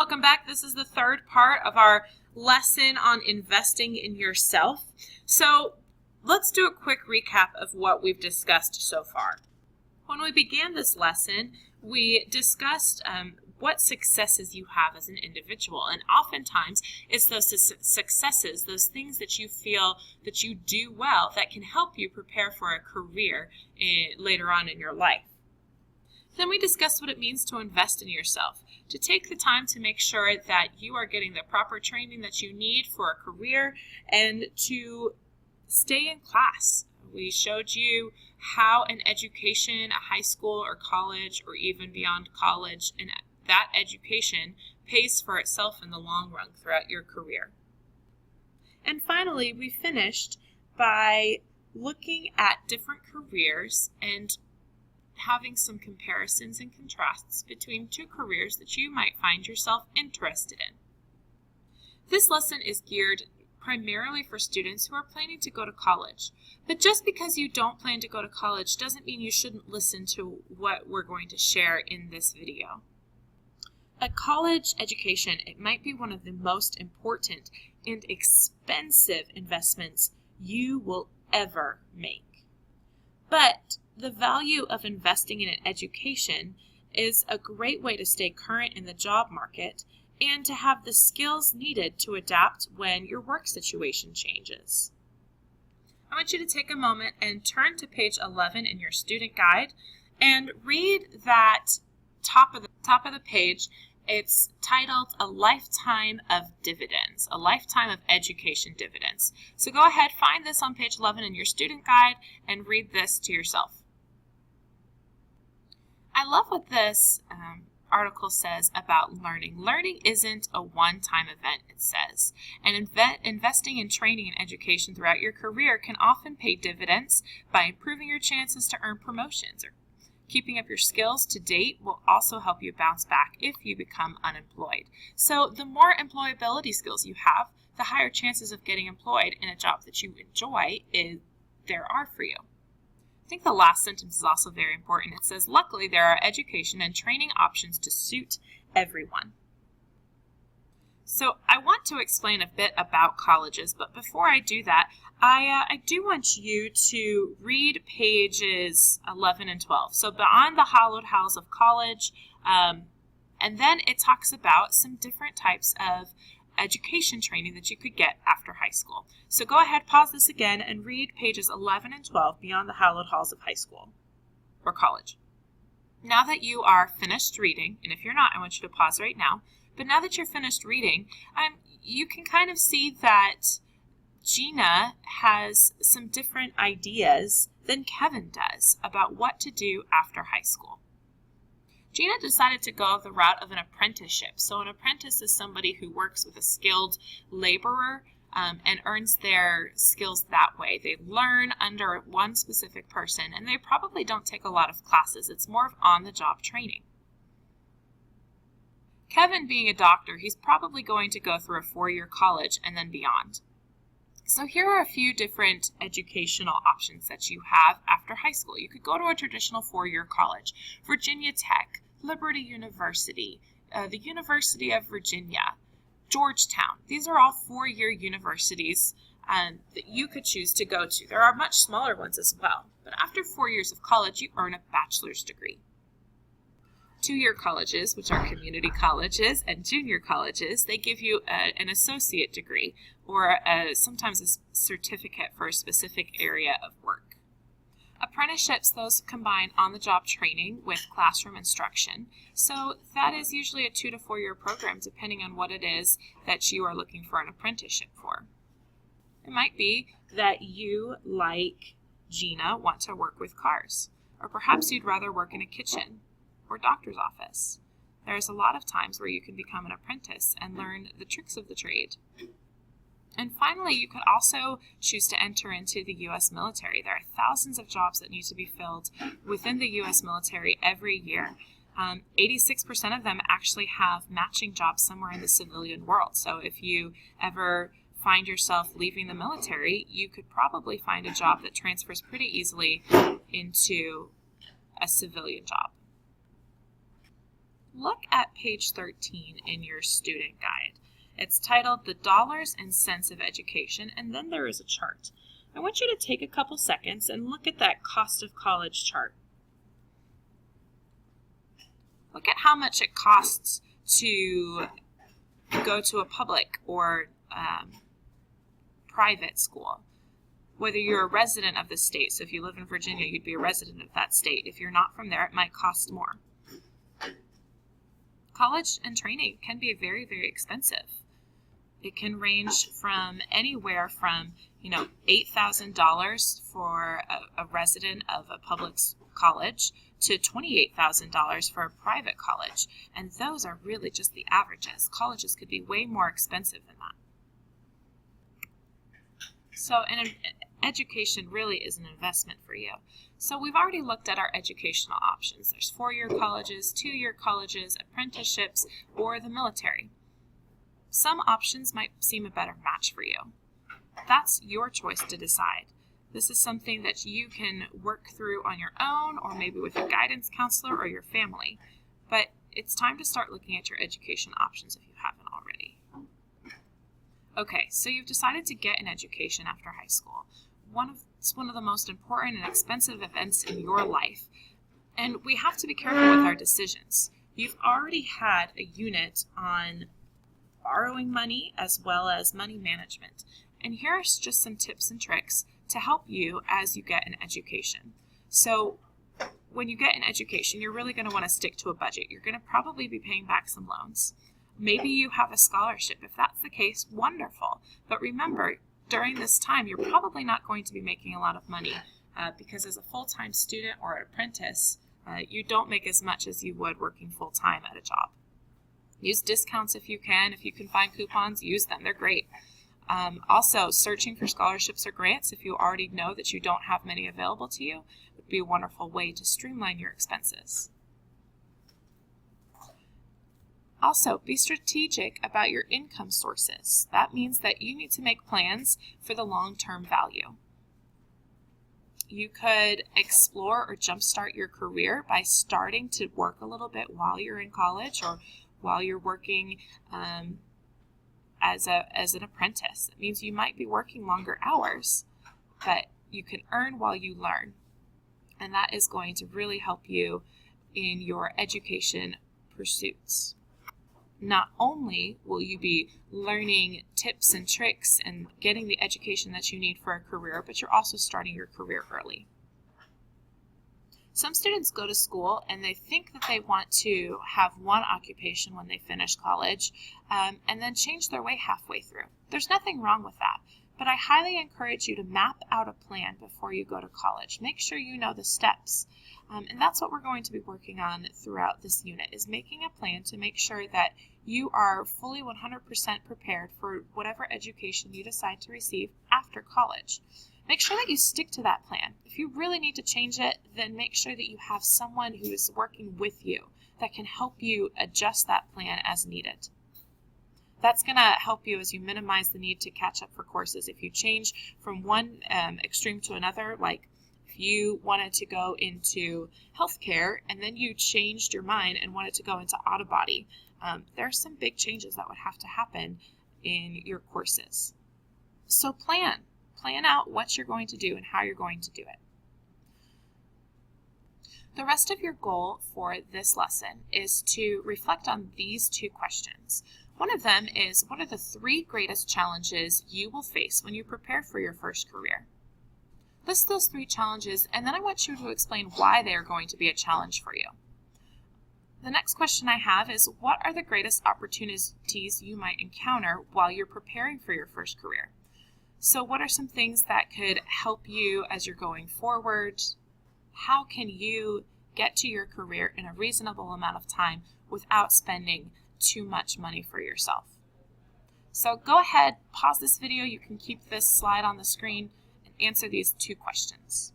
welcome back. This is the third part of our lesson on investing in yourself. So let's do a quick recap of what we've discussed so far. When we began this lesson, we discussed what successes you have as an individual. And oftentimes, it's those successes, those things that you feel that you do well that can help you prepare for a career later on in your life. Then we discussed what it means to invest in yourself, to take the time to make sure that you are getting the proper training that you need for a career and to stay in class. We showed you how an education, a high school or college or even beyond college, and that education pays for itself in the long run throughout your career. And finally, we finished by looking at different careers and having some comparisons and contrasts between two careers that you might find yourself interested in. This lesson is geared primarily for students who are planning to go to college. But just because you don't plan to go to college doesn't mean you shouldn't listen to what we're going to share in this video. A college education, it might be one of the most important and expensive investments you will ever make. But the value of investing in an education is a great way to stay current in the job market and to have the skills needed to adapt when your work situation changes. I want you to take a moment and turn to page 11 in your student guide and read that top of the page. It's titled A Lifetime of Dividends, a lifetime of education dividends. So go ahead, find this on page 11 in your student guide and read this to yourself. I love what this article says about learning. Learning isn't a one-time event, it says. And investing in training and education throughout your career can often pay dividends by improving your chances to earn promotions. Or keeping up your skills to date will also help you bounce back if you become unemployed. So the more employability skills you have, the higher chances of getting employed in a job that you enjoy there are for you. I think the last sentence is also very important. It says, luckily, there are education and training options to suit everyone. So I want to explain a bit about colleges, but before I do that, I do want you to read pages 11 and 12. So Beyond the Hallowed Halls of College, and then it talks about some different types of education training that you could get after high school. So go ahead, pause this again, and read pages 11 and 12, Beyond the Hallowed Halls of High School or college. Now that you are finished reading, and if you're not, I want you to pause right now, but now that you're finished reading, you can kind of see that Gina has some different ideas than Kevin does about what to do after high school. Gina decided to go the route of an apprenticeship. So an apprentice is somebody who works with a skilled laborer and earns their skills that way. They learn under one specific person, and they probably don't take a lot of classes. It's more of on-the-job training. Kevin, being a doctor, he's probably going to go through a 4-year college and then beyond. So here are a few different educational options that you have after high school. You could go to a traditional 4-year college, Virginia Tech, Liberty University, the University of Virginia, Georgetown. These are all 4-year universities that you could choose to go to. There are much smaller ones as well. But after 4 years of college, you earn a bachelor's degree. 2-year colleges, which are community colleges, and junior colleges, they give you an associate degree or sometimes a certificate for a specific area of work. Apprenticeships, those combine on-the-job training with classroom instruction. So that is usually a 2 to 4 year program, depending on what it is that you are looking for an apprenticeship for. It might be that you, like Gina, want to work with cars, or perhaps you'd rather work in a kitchen or doctor's office. There's a lot of times where you can become an apprentice and learn the tricks of the trade. And finally, you could also choose to enter into the U.S. military. There are thousands of jobs that need to be filled within the U.S. military every year. 86% of them actually have matching jobs somewhere in the civilian world. So if you ever find yourself leaving the military, you could probably find a job that transfers pretty easily into a civilian job. look at page 13 in your student guide. It's titled The Dollars and Cents of Education, and then there is a chart. I want you to take a couple seconds and look at that cost of college chart. Look at how much it costs to go to a public or private school. Whether you're a resident of the state, so if you live in Virginia, you'd be a resident of that state. If you're not from there, it might cost more. College and training can be very, very expensive. It can range from anywhere from, $8,000 for a resident of a public college to $28,000 for a private college. And those are really just the averages. Colleges could be way more expensive than that. So education really is an investment for you. So we've already looked at our educational options. There's 4-year colleges, 2-year colleges, apprenticeships, or the military. Some options might seem a better match for you. That's your choice to decide. This is something that you can work through on your own, or maybe with your guidance counselor or your family. But it's time to start looking at your education options if you haven't already. Okay, so you've decided to get an education after high school. It's one of the most important and expensive events in your life, and we have to be careful with our decisions. You've already had a unit on borrowing money as well as money management, and here's just some tips and tricks to help you as you get an education. So when you get an education, you're really going to want to stick to a budget. You're going to probably be paying back some loans. Maybe you have a scholarship. If that's the case, wonderful. But remember, during this time, you're probably not going to be making a lot of money because as a full-time student or an apprentice, you don't make as much as you would working full-time at a job. Use discounts if you can. If you can find coupons, use them. They're great. Also, searching for scholarships or grants, if you already know that you don't have many available to you, would be a wonderful way to streamline your expenses. Also, be strategic about your income sources. That means that you need to make plans for the long-term value. You could explore or jumpstart your career by starting to work a little bit while you're in college or while you're working as an apprentice. It means you might be working longer hours, but you can earn while you learn. And that is going to really help you in your education pursuits. Not only will you be learning tips and tricks and getting the education that you need for a career, but you're also starting your career early. Some students go to school and they think that they want to have one occupation when they finish college and then change their way halfway through. There's nothing wrong with that, but I highly encourage you to map out a plan before you go to college. Make sure you know the steps. And that's what we're going to be working on throughout this unit, is making a plan to make sure that you are fully 100% prepared for whatever education you decide to receive after college. Make sure that you stick to that plan. If you really need to change it, then make sure that you have someone who is working with you that can help you adjust that plan as needed. That's going to help you as you minimize the need to catch up for courses. If you change from one extreme to another, like if you wanted to go into healthcare and then you changed your mind and wanted to go into auto body, there are some big changes that would have to happen in your courses. So plan out what you're going to do and how you're going to do it. The rest of your goal for this lesson is to reflect on these 2 questions. One of them is, what are the 3 greatest challenges you will face when you prepare for your first career? List those 3 challenges, and then I want you to explain why they are going to be a challenge for you. The next question I have is, what are the greatest opportunities you might encounter while you're preparing for your first career? So what are some things that could help you as you're going forward? How can you get to your career in a reasonable amount of time without spending too much money for yourself? So go ahead, pause this video. You can keep this slide on the screen and answer these 2 questions.